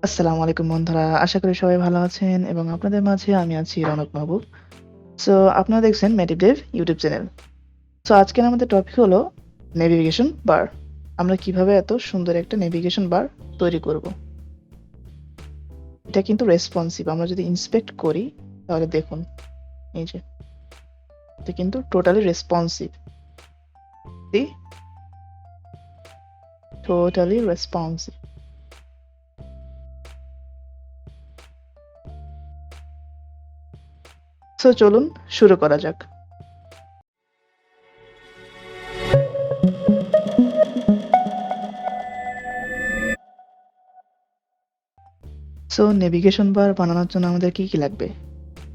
আসসালামু আলাইকুম বন্ধুরা। আশা করি সবাই ভালো আছেন এবং আপনাদের মাঝে আমি আছি রনক মাহবুব। সো আপনারা দেখছেন MativeDev ইউটিউব চ্যানেল। সো আজকের আমাদের টপিক হলো নেভিগেশন বার। আমরা কিভাবে এত সুন্দর একটা নেভিগেশন বার তৈরি করব। এটা কিন্তু রেসপন্সিভ। আমরা যদি ইন্সপেক্ট করি তাহলে দেখুন এই যে এটা কিন্তু totally responsive. Totally responsive. So চলুন শুরু করা যাক। সো নেভিগেশন বার বানানোর জন্য আমাদের কি লাগবে?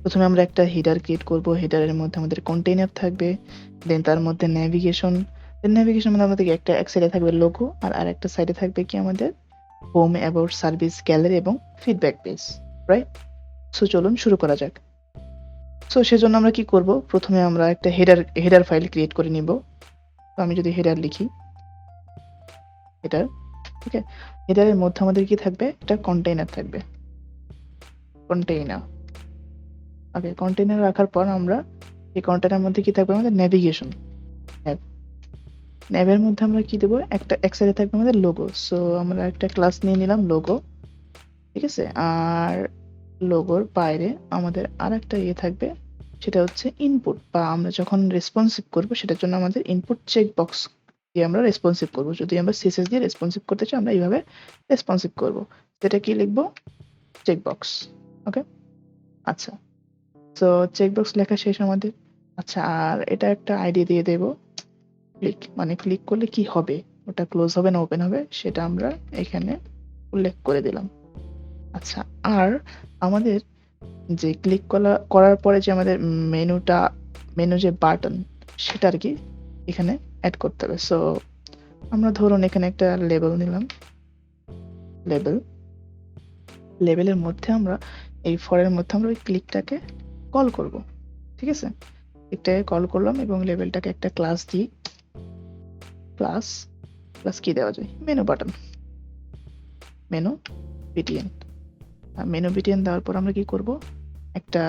প্রথমে আমরা একটা হেডার ক্রিয়েট করব। হেডারের মধ্যে আমাদের কন্টেইনার থাকবে, দেন তার মধ্যে নেভিগেশন মানে আমাদের একটা এক সাইডে থাকবে লোগো আর আরেকটা সাইডে থাকবে কি আমাদের হোম, অ্যাবাউট, সার্ভিস, গ্যালারি এবং ফিডব্যাক পেজ, রাইট? সো চলুন শুরু করা যাক। সো সেজন্য আমরা কি করব, প্রথমে আমরা একটা হেডার ফাইল ক্রিয়েট করে নিব। তো আমি যদি হেডার লিখি, হেডার, ওকে, হেডারের মধ্যে আমাদের কি থাকবে, একটা কন্টেইনার থাকবে, কন্টেইনার। ওকে, কন্টেইনার রাখার পর আমরা এই কন্টেইনারের মধ্যে কি থাকবে, আমাদের নেভিগেশন অ্যাপ। ন্যাবের মধ্যে আমরা কি দেবো, একটা এক সাইডে থাকবে আমাদের লোগো। সো আমরা একটা ক্লাস নিয়ে নিলাম লোগো, ঠিক আছে। আর লোগোর বাইরে আমাদের আর একটা ইয়ে থাকবে, সেটা হচ্ছে ইনপুট, বা আমরা যখন রেসপন্সিভ করব সেটার জন্য আমাদের ইনপুট চেক বক্স দিয়ে আমরা রেসপন্সিভ করব। যদি আমরা সিএসএস দিয়ে রেসপন্সিভ করতে চাই আমরা এইভাবে রেসপন্সিভ করব। সেটা কি লিখবো, চেক বক্স। ওকে, আচ্ছা। সো চেক বক্স লেখা শেষ আমাদের। আচ্ছা, আর এটা একটা আইডি দিয়ে দেবো, ক্লিক করলে কি হবে, ওটা ক্লোজ হবে না ওপেন হবে সেটা আমরা এখানে উল্লেখ করে দিলাম। আচ্ছা, আর আমাদের যে করার পরে যে আমাদের মেনু যে বাটন, সেটা আর কি এখানে অ্যাড করতে হবে। সো আমরা ধরুন এখানে একটা লেবেল নিলাম, লেবেল, লেবেলের মধ্যে আমরা এই ফরের মধ্যে আমরা ওই ক্লিকটাকে কল করব, ঠিক আছে। ক্লিকটাকে কল করলাম এবং লেবেলটাকে একটা ক্লাস দিই, ক্লাস ক্লাস কি দেওয়া যায়, menu button, menu BTN. Menu BTN দেওয়ার পর আমরা কি করব, একটা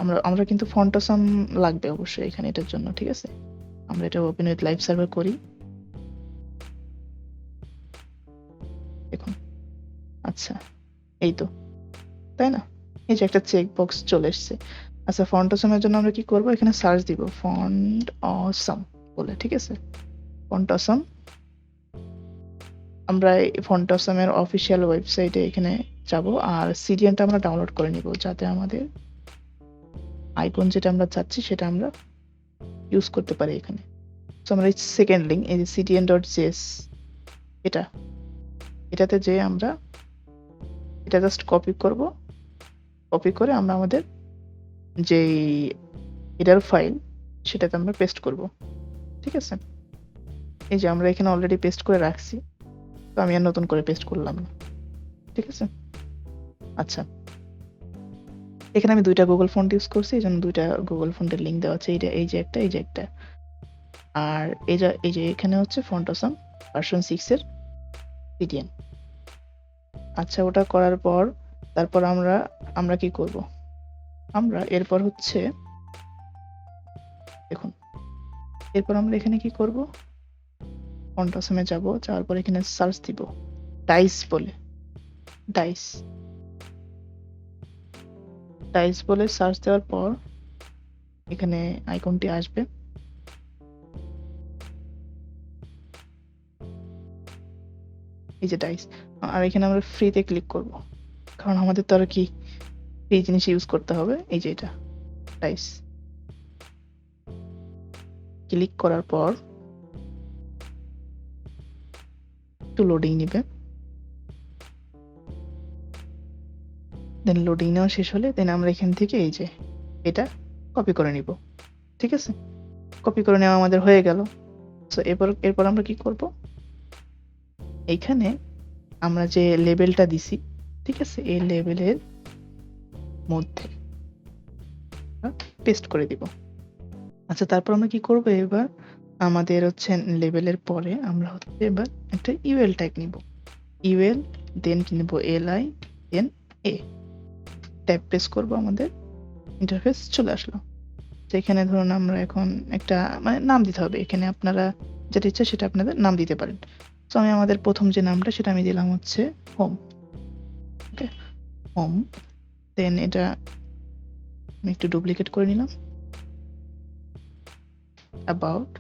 আমরা আমরা কিন্তু ফন্টাসাম লাগবে অবশ্যই এখানে এটার জন্য, ঠিক আছে। আমরা এটা ওপেন উইথ লাইভ সার্ভার করি, দেখুন। আচ্ছা, এই তো, তাই না, এই যে একটা চেক বক্স চলে এসছে। আচ্ছা, ফন্টাসামের জন্য আমরা কি করব, এখানে সার্চ দিব ফন্ট অসাম বলে, ঠিক আছে। ফন্ট অসাম, আমরা এই ফন্ট অসামের অফিসিয়াল ওয়েবসাইটে এখানে যাব আর সিডিএনটা আমরা ডাউনলোড করে নিব, যাতে আমাদের আইকন যেটা আমরা চাচ্ছি সেটা আমরা ইউজ করতে পারি এখানে। সো আমরা এই সেকেন্ড লিঙ্ক, এই যে cdn.js, এটাতে যে আমরা এটা জাস্ট কপি করব, কপি করে আমরা আমাদের যেই হেডার ফাইল সেটাতে আমরা পেস্ট করব, ঠিক আছে। এই যে আমরা এখানে অলরেডি পেস্ট করে রাখছি, তো আমি আর নতুন করে পেস্ট করলাম না, ঠিক আছে। আচ্ছা, এখানে আমি দুইটা গুগল ফন্ট ইউজ করছি, এই জন্য দুইটা গুগল ফন্টের লিঙ্ক দেওয়া আছে, এইটা এই যে একটা, এই যে একটা। আর এই যে এখানে হচ্ছে ফন্ট অসাম ভার্সন 6 এর সিডিএন। আচ্ছা, ওটা করার পর তারপর আমরা আমরা কি করব, আমরা এরপর হচ্ছে দেখুন, এরপর আমরা এখানে কি করব, ফন্ট অসামে যাব, যাওয়ার পর এখানে সার্চ দিব ডাইস বলে, ডাইস, ডাইস বলে সার্চ দেওয়ার পর এখানে আইকনটি আসবে, এই যে ডাইস। আর এখানে আমরা ফ্রিতে ক্লিক করব, কারণ আমাদের তো আর কি ফ্রি জিনিস ইউজ করতে হবে। এই যে এটা ডাইস, ক্লিক করার পর একটু লোডিং নিবে, দেন লোডিং নেওয়া শেষ হলে দেন আমরা এখান থেকে এই যে এটা কপি করে নিব, ঠিক আছে। কপি করে নেওয়া আমাদের হয়ে গেল। সো এরপর আমরা কি করব, এইখানে আমরা যে লেবেলটা দিছি, ঠিক আছে, এই লেবেলের মধ্যে পেস্ট করে দিব। আচ্ছা, তারপর আমরা কি করব, এবার আমাদের হচ্ছে লেবেলের পরে আমরা হচ্ছে এবার একটা ইউএল ট্যাগ নিব, ইউএল, দেন কি নিব, এলআই, দেন এ ট্যাব প্রেস করব, আমাদের ইন্টারফেস চলে আসলো। তো এখানে ধরুন আমরা এখন একটা মানে নাম দিতে হবে, এখানে আপনারা যেটা ইচ্ছা সেটা আপনাদের নাম দিতে পারেন। তো আমি আমাদের প্রথম যে নামটা সেটা আমি দিলাম হচ্ছে হোম। ওকে, হোম। দেন এটা আমি একটু ডুপ্লিকেট করে নিলাম, অ্যাবাউট,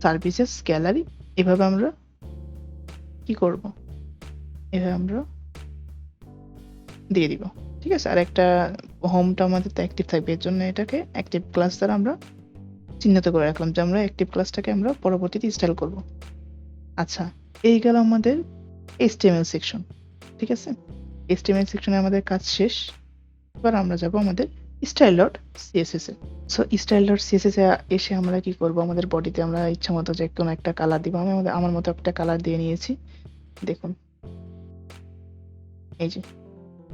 সার্ভিসেস, গ্যালারি। এভাবে আমরা কি করব, এভাবে আমরা দিয়ে দিব। ঠিক আছে, আর একটা হোমটা আমাদের তো অ্যাক্টিভ থাকবে, এর জন্য এটাকে অ্যাক্টিভ ক্লাস দ্বারা আমরা চিহ্নিত করে রাখলাম যে আমরা অ্যাক্টিভ ক্লাসটাকে আমরা পরবর্তীতে ইনস্টল করব। আচ্ছা, এই গেল আমাদের HTML সেকশন। ঠিক আছে, HTML সেকশনে আমাদের কাজ শেষ। এবার আমরা যাব আমাদের style.css এ। সো style.css এ এসে আমরা কি করব, আমাদের বডিতে আমরা ইচ্ছা মতো যে কোনো একটা কালার দিব। আমি আমার মতো একটা কালার দিয়ে নিয়েছি, দেখুন এই যে।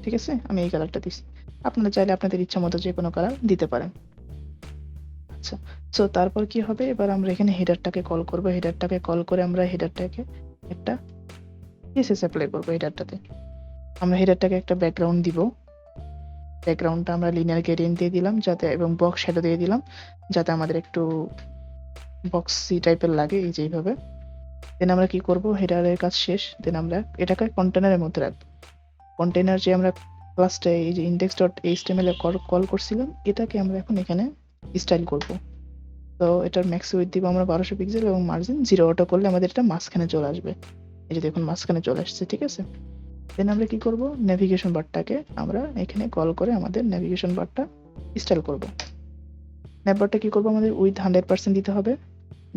ঠিক আছে, আমি এই কালারটা দিছি, আপনারা চাইলে আপনাদের ইচ্ছা মতো যে কোনো কালার দিতে পারেন। আচ্ছা, সো তারপর কি হবে, এবার আমরা এখানে হেডারটাকে কল করব। হেডারটাকে কল করে আমরা হেডারটাকে একটা CSS অ্যাপ্লাই করব। হেডারটাতে আমরা হেডারটাকে একটা ব্যাকগ্রাউন্ড দিব। ব্যাকগ্রাউন্ডটা আমরা লিনিয়ার গ্রেডিয়েন্ট দিয়ে দিলাম যাতে, এবং বক্স শ্যাডো দিয়ে দিলাম যাতে আমাদের একটু বক্সি টাইপের লাগে, এই যে এইভাবে। দেন আমরা কি করব, হেডারের কাজ শেষ। দেন আমরা এটাকে কন্টেনারের মধ্যে রাখবো। কন্টেনার যে আমরা ক্লাসটা এই যে index.html এ কল করছিলাম, এটাকে আমরা এখন এখানে স্টাইল করব। তো এটার ম্যাক্স উইডথ দিব আমরা 1200 পিক্সেল এবং মার্জিন 0 অটো করলে আমাদের এটা মাঝখানে চলে আসবে। এই যে দেখুন মাঝখানে চলে আসছে। ঠিক আছে, দেন আমরা কি করব, নেভিগেশন বারটাকে আমরা এখানে কল করে আমাদের নেভিগেশন বারটা স্টাইল করব। ন্যাভবারটা কি করব, আমাদের উইথ 100% দিতে হবে।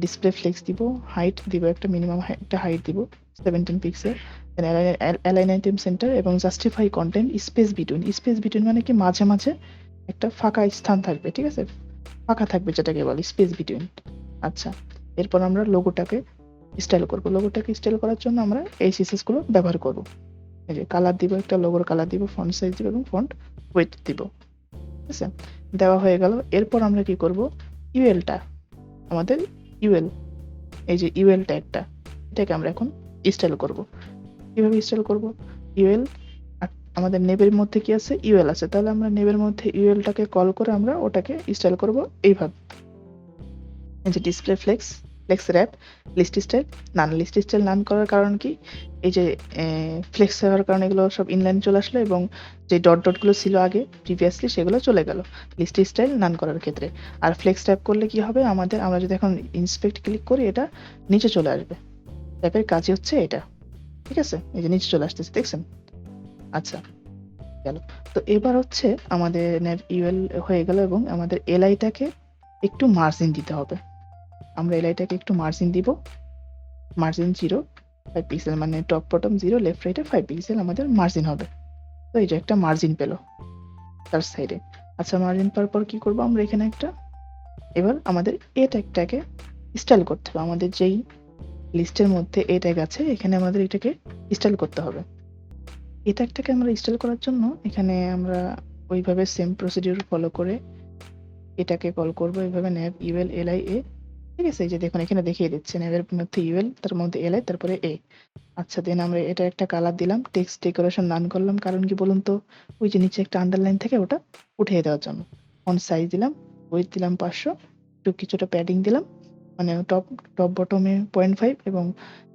ডিসপ্লে ফ্লেক্স দিব, হাইট দিব একটা মিনিমাম একটা হাইট দিব 17 পিক্সেল। দেন অ্যালাইন আইটেম সেন্টার এবং justify content space between. Space between মানে কি, মাঝে মাঝে একটা ফাঁকা স্থান থাকবে। ঠিক আছে, ফাঁকা থাকবে যেটাকে বলে স্পেস বিটুইন। আচ্ছা, এরপর আমরা লোগোটাকে স্টাইল করব। লোগোটাকে স্টাইল করার জন্য আমরা এই সিএসএস গুলো ব্যবহার করব। এই যে কালার দিব, একটা লোগোর কালার দিব, ফন্ট সাইজ দিব এবং ফন্ট ওয়েট দিব। ঠিক আছে, দেওয়া হয়ে গেল। এরপর আমরা কি করব, ইউএলটা আমাদের ইউএল, এই যে ইউএল ট্যাগটা, এটাকে আমরা এখন স্টাইল করব। কিভাবে স্টাইল করব, ইউএল, আমাদের নেবের মধ্যে কি আছে, ইউএল আছে, তাহলে আমরা নেবের মধ্যে ইউএলটাকে কল করে আমরা ওটাকে স্টাইল করব এইভাবে। এই যে display flex, flex wrap, list style, none. List style none করার কারণ কি, এই যে ফ্লেক্স হওয়ার কারণে এগুলো সব ইনলাইন চলে আসলো এবং যে ডট ডটগুলো ছিল আগে প্রিভিয়াসলি সেগুলো চলে গেল লিস্ট স্টাইল নান করার ক্ষেত্রে। আর ফ্লেক্স ট্যাপ করলে কি হবে, আমাদের আমরা যদি এখন ইন্সপেক্ট ক্লিক করি এটা নিচে চলে আসবে। ট্যাপের কাজই হচ্ছে এটা। ঠিক আছে, এই যে নিচে চলে আসতেছে, দেখছেন। আচ্ছা, গেল। তো এবার হচ্ছে আমাদের নেভ ইউএল হয়ে গেল এবং আমাদের এলআইটাকে একটু মার্জিন দিতে হবে। আমরা এলআইটাকে একটু মার্জিন দিব, মার্জিন 0.5 পিক্সেল, মানে টপ বটম 0, লেফট রাইটে 5 পিক্সেল আমাদের মার্জিন হবে। তো এই যে একটা মার্জিন পেলো তার সাইডে। আচ্ছা, মার্জিন পাওয়ার পর কি করব, আমরা এখানে একটা, এবার আমাদের এ ট্যাগটাকে স্টাইল করতে হবে। আমাদের যেই লিস্টের মধ্যে এ ট্যাগ আছে এখানে আমাদের এটাকে স্টাইল করতে হবে। এই ট্যাগটাকে আমরা স্টাইল করার জন্য এখানে আমরা ওইভাবে সেম প্রসিডিউর ফলো করে এটাকে কল করব এইভাবে, ন্যাভ ইউএল এলআই এ। ঠিক আছে, এই যে দেখুন এখানে দেখিয়ে দিচ্ছে ন্যাভের মধ্যে ইউএল, তার মধ্যে এলআই, তারপরে এ। আচ্ছা, দেন আমরা এটা একটা কালার দিলাম, টেক্সট ডেকোরেশন নান করলাম, কারণ কি বলুন তো, ওই যে নিচে একটা আন্ডারলাইন থেকে ওটা উঠিয়ে দেওয়ার জন্য। ফন্ট সাইজ দিলাম, উইডথ দিলাম 500, একটু কিছুটা প্যাডিং দিলাম, মানে টপ টপ বটমে 0.5 এবং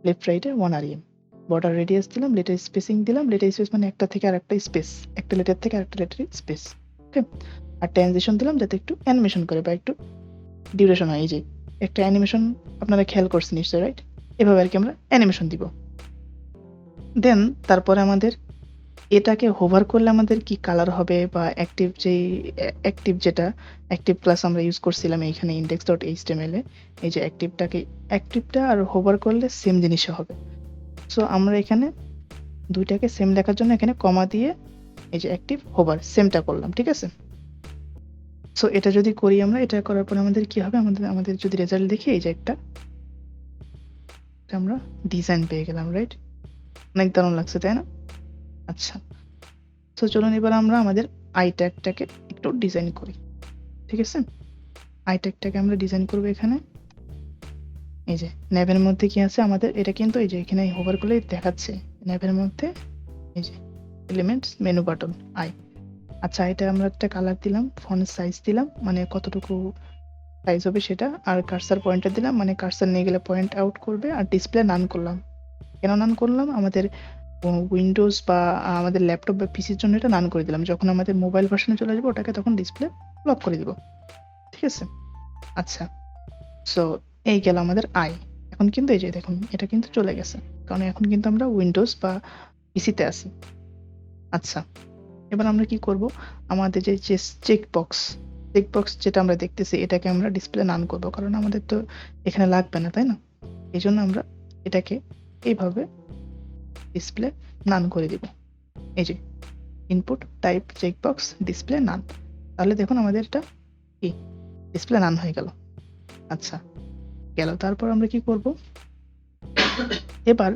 লেফট রাইটে 1 আরএম। বর্ডার রেডিয়াস দিলাম, লেটার স্পেসিং দিলাম, লেটার স্পেস মানে একটা থেকে আরেকটা স্পেস, একটা লেটার থেকে আরেকটা লেটারের স্পেস। ওকে, আর ট্রানজিশন দিলাম যাতে একটু অ্যানিমেশন করে বা একটু ডিউরেশন হয়। এই যে একটা অ্যানিমেশন আপনারা খেয়াল করছেন নিশ্চয়ই, রাইট? এভাবে আর কি আমরা অ্যানিমেশন দিব। দেন তারপরে আমাদের এটাকে হোভার করলে আমাদের কি কালার হবে, বা অ্যাক্টিভ যেই যেটা অ্যাক্টিভ ক্লাস আমরা ইউজ করছিলাম এইখানে index.html এ, এই যে অ্যাক্টিভটা আর হোভার করলে সেম জিনিসই হবে। সো আমরা এখানে দুইটাকে সেম দেখার জন্য এখানে কমা দিয়ে এই যে অ্যাক্টিভ হোভার সেমটা করলাম। ঠিক আছে, সো এটা যদি করি আমরা, এটা করার পর আমাদের কি হবে, আমাদের যদি রেজাল্ট দেখি, এই যে একটা আমরা ডিজাইন পেয়ে গেলাম, রাইট? অনেক দারুণ লাগছে, তাই না? আচ্ছা, তো চলুন এবার আমরা আমাদের আই ট্যাগটাকে একটু ডিজাইন করি। ঠিক আছে, আই ট্যাগটাকে আমরা ডিজাইন করবো এখানে। এই যে ন্যাবের মধ্যে কি আছে আমাদের, এটা কিন্তু এই যে এখানে হোভার করলে দেখাচ্ছে ন্যাভের মধ্যে এই যে এলিমেন্টস মেনু বাটন আই। আচ্ছা, এটা আমরা একটা কালার দিলাম, ফন্ট সাইজ দিলাম, মানে কতটুকু সাইজ হবে সেটা, আর কার্সার পয়েন্টার দিলাম, মানে কার্সার নিয়ে গেলে পয়েন্ট আউট করবে, আর ডিসপ্লে নান করলাম। কেন নান করলাম? আমাদের উইন্ডোজ বা আমাদের ল্যাপটপ বা পিসির জন্য এটা নান করে দিলাম। যখন আমাদের মোবাইল ভার্সনে চলে আসবে ওটাকে তখন ডিসপ্লে লক করে দিব। ঠিক আছে? আচ্ছা, সো এই গেল আমাদের আই। এখন কিন্তু এই যে দেখুন এটা কিন্তু চলে গেছে, কারণ এখন কিন্তু আমরা উইন্ডোজ বা পিসিতে আছি। আচ্ছা, এবার আমরা কি করব? আমাদের যে চেকবক্স যেটা আমরা দেখতেছি এটাকে আমরা ডিসপ্লে নান করব, কারণ আমাদের তো এখানে লাগবে না, তাই না? এই জন্য আমরা এটাকে এইভাবে ডিসপ্লে নান করে দিব। এই যে ইনপুট টাইপ চেকবক্স ডিসপ্লে নান, তাহলে দেখুন আমাদের এটা কি ডিসপ্লে নান হয়ে গেল। আচ্ছা, গেল। তারপর আমরা কি করব? এবার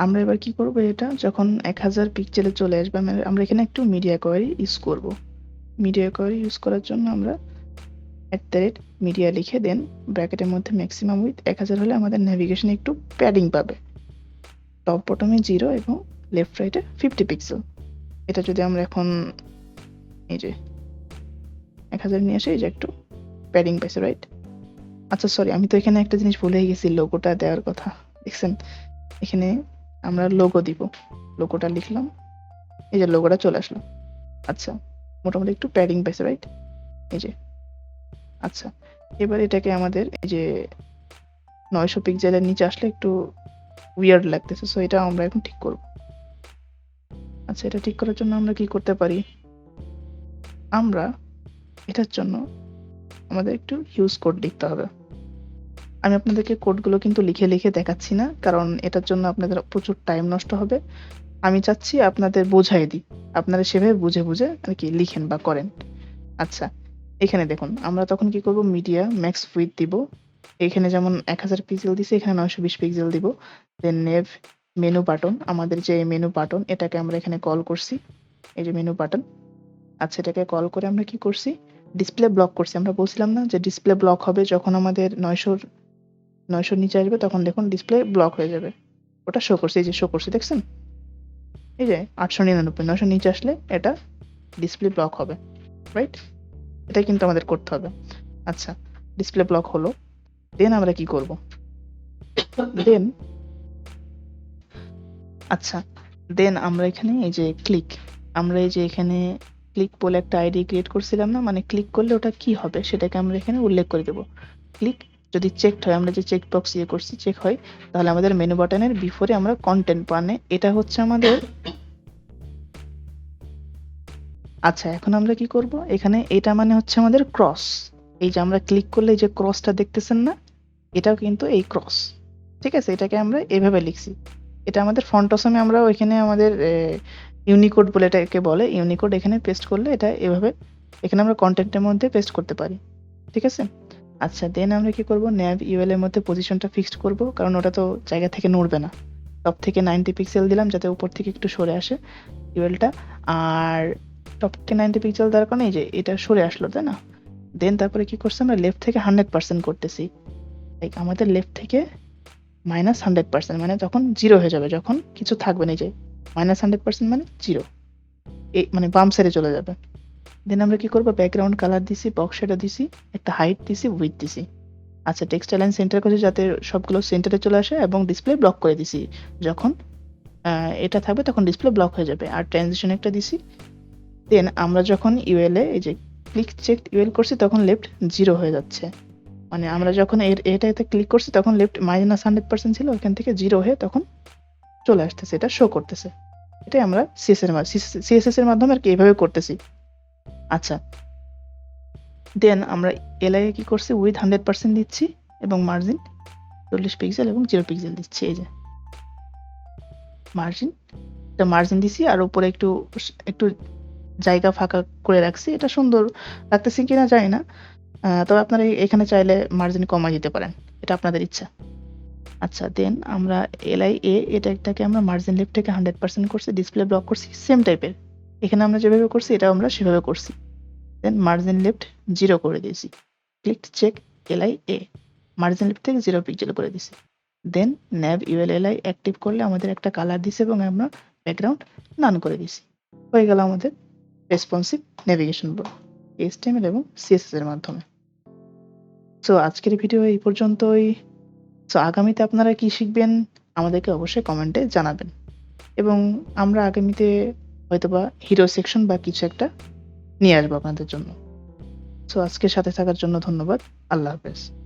আমরা কি করব? এটা যখন 1000 পিক্সেলে চলে আসবে, আমরা এখানে একটু মিডিয়া কোয়ারি ইউজ করব। মিডিয়া কোয়ারি ইউজ করার জন্য আমরা @media লিখে দেন ব্র্যাকেটের মধ্যে ম্যাক্সিমাম উইথ 1000 হলে আমাদের নেভিগেশন একটু প্যাডিং পাবে। টপ বটমে 0 এবং লেফট রাইটে 50 পিক্সেল। এটা যদি আমরা এখন এই যে 1000 নিয়ে আসি, এই যে একটু প্যাডিং পাইছে, রাইট? আচ্ছা সরি, আমি তো এখানে একটা জিনিস ভুলেই গেছি, লোগোটা দেওয়ার কথা। দেখছেন, এখানে আমরা লোগো দিব। লোগোটা লিখলাম, এই যে লোগোটা চলে আসলো। আচ্ছা, মোটামুটি একটু প্যাডিং পাইছে, রাইট? এই যে। আচ্ছা, এবার এটাকে আমাদের এই যে 900 পিক্সেলের নিচে আসলে একটু উইয়ার্ড লাগতেছে, সো এটা আমরা এখন ঠিক করব। আচ্ছা, এটা ঠিক করার জন্য আমরা কি করতে পারি? আমরা এটার জন্য আমাদের একটু হিউজ কোড লিখতে হবে। আমি আপনাদেরকে কোডগুলো কিন্তু লিখে লিখে দেখাচ্ছি না, কারণ এটার জন্য আপনাদের প্রচুর টাইম নষ্ট হবে। আমি চাচ্ছি আপনাদের বোঝাই দিই, আপনারা সেভাবে বুঝে বুঝে আর কি লিখেন বা করেন। আচ্ছা, এখানে দেখুন আমরা তখন কি করব? মিডিয়া ম্যাক্স উইথ দিব। এখানে যেমন 1000 পিক্সেল দিছি, এখানে 920 পিক্সেল দিব। দেন নেভ মেনু বাটন, আমাদের যে মেনু বাটন এটাকে আমরা এখানে কল করছি, এই যে মেনু বাটন। আচ্ছা, এটাকে কল করে আমরা কি করছি? ডিসপ্লে ব্লক করছি। আমরা বলছিলাম না যে ডিসপ্লে ব্লক হবে যখন আমাদের 900 নিচে আসবে, তখন দেখুন ডিসপ্লে ব্লক হয়ে যাবে। ওটা শো করছে, এই যে শো করছে, দেখছেন? এই যে 899, 900 নিচে আসলে এটা ডিসপ্লে ব্লক হবে, রাইট? এটাই কিন্তু আমাদের করতে হবে। আচ্ছা, ডিসপ্লে ব্লক হলো। দেন আমরা কি করব? দেন আচ্ছা, দেন আমরা এখানে এই যে আমরা এই যে এখানে ক্লিক বলে একটা আইডি ক্রিয়েট করছিলাম না, মানে ক্লিক করলে ওটা কি হবে সেটাকে আমরা এখানে উল্লেখ করে দেব। ক্লিক যদি চেকড হয়, আমরা যে চেক বক্স করছি চেক হয়, তাহলে আমাদের মেনু বাটনের বিফোরে আমরা কন্টেন্ট, মানে এটা হচ্ছে আমাদের। আচ্ছা, এখন আমরা কি করব? এখানে এটা মানে হচ্ছে আমাদের ক্রস। এই যে আমরা ক্লিক করলে যে ক্রসটা দেখতেছেন না, এটাও কিন্তু এই ক্রস। ঠিক আছে, এটাকে আমরা এভাবে লিখছি। এটা আমাদের ফন্টসমে আমরা এখানে আমাদের ইউনিকোড বলে এটাকে বলে, ইউনিকোড এখানে পেস্ট করলে এটা এভাবে এখানে আমরা কন্টেন্টের মধ্যে পেস্ট করতে পারি। ঠিক আছে? আচ্ছা, দেন আমরা কি করব? nav UL এর মধ্যে পজিশনটা ফিক্সড করব, কারণ ওটা তো জায়গা থেকে নড়বে না। টপ থেকে 90 পিক্সেল দিলাম যাতে উপর থেকে একটু সরে আসে UL-টা। আর টপ থেকে 90 পিক্সেল দেওয়ার কারণে এই যে এটা সরে আসলো, তাই না? দেন তারপরে কি করছি? আমরা লেফট থেকে 100% করতেছি। লাইক আমাদের লেফট থেকে -100%, মানে তখন 0 হয়ে যাবে, যখন কিছু থাকবে না। এই যে -100% মানে 0, এই মানে বাম সাইডে চলে যাবে। দেন আমরা কি করব? ব্যাকগ্রাউন্ড কালার দিছি, বক্স শেডো দিছি, একটা হাইট দিছি, উইডথ দিছি। আচ্ছা, টেক্সট লাইন সেন্টার করছি যাতে সবগুলো সেন্টারে চলে আসে, এবং ডিসপ্লে ব্লক করে দিছি। যখন এটা থাকবে তখন ডিসপ্লে ব্লক হয়ে যাবে। আর ট্রানজিশন একটা দিছি। দেন আমরা যখন ইউএল এই যে ক্লিক চেক ইউএল করছি তখন লেফট 0 হয়ে যাচ্ছে, মানে আমরা যখন এটাতে ক্লিক করছি তখন লেফট -100% ছিল, ওখান থেকে 0 হয়ে তখন চলে আসতেছে, এটা শো করতেছে। এটাই আমরা সিএসএস এর মাধ্যমে আর কি এইভাবে করতেছি। আচ্ছা, দেন আমরা এলআই কি করছি? উইথ 100% দিচ্ছি এবং মার্জিন 40 পিক্সেল এবং 0 পিক্সেল দিচ্ছি। এই যে মার্জিন দিছি, আর উপরে একটু একটু জায়গা ফাঁকা করে রাখছি। এটা সুন্দর লাগতেছে কিনা জানি না, তবে আপনারা এখানে চাইলে মার্জিন কমাই দিতে পারেন, এটা আপনাদের ইচ্ছা। আচ্ছা, দেন আমরা এলআইএ এটাকে আমরা মার্জিন লেফট থেকে 100% করছি, ডিসপ্লে ব্লক করছি সেম টাইপের। এখানে আমরা যেভাবে করছি এটা আমরা সেভাবে করছি। দেন মার্জিন লেফট 0 করে দিয়েছি। ক্লিক চেক এলআইএ, মার্জিন লেফট থেকে 0 পিক্সেল করে দিছি। দেন nav ulli অ্যাক্টিভ করলে আমাদের একটা কালার দিছে এবং আমরা ব্যাকগ্রাউন্ড নান করে দিছি। হয়ে গেল আমাদের রেসপন্সিভ নেভিগেশন বার HTML এবং CSS এর মাধ্যমে। সো আজকের ভিডিও এই পর্যন্তই। সো আগামীতে আপনারা কি শিখবেন আমাদেরকে অবশ্যই কমেন্টে জানাবেন এবং আমরা আগামীতে হয়তোবা হিরো সেকশন বা কিছু একটা নিয়ে আসবো আপনাদের জন্য। সো আজকে সাথে থাকার জন্য ধন্যবাদ। আল্লাহ হাফেজ।